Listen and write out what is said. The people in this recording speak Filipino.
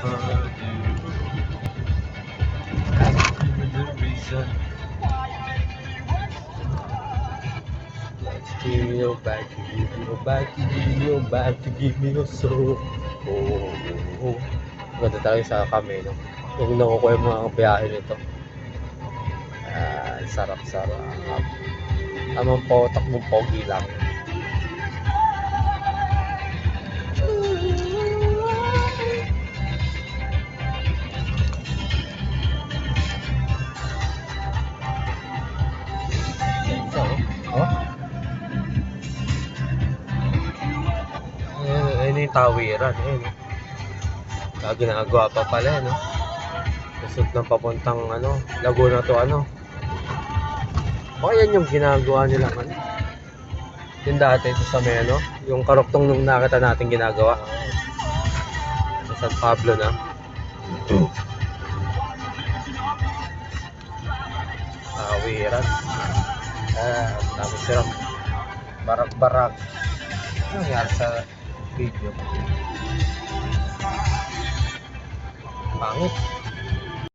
Give me your back, give me your back, give me your back, give me your soul. Oh. Ganda talaga sa kami, no? Kung nakukuha yung mga biyahe nito. Sarap-sarap. Tamang po, takbong pogi lang. Oh? Ayun yung tawiran. Ayun. Ginagawa pa pala, no? Kusot ng papuntang, Laguna to, O, yan yung ginagawa nilang, yung dati ito sa may, yung karuktong nung nakita natin ginagawa. Sa San Pablo na. Tawiran. Dami silang barak-barak. Ano nangyari sa video? Pangit.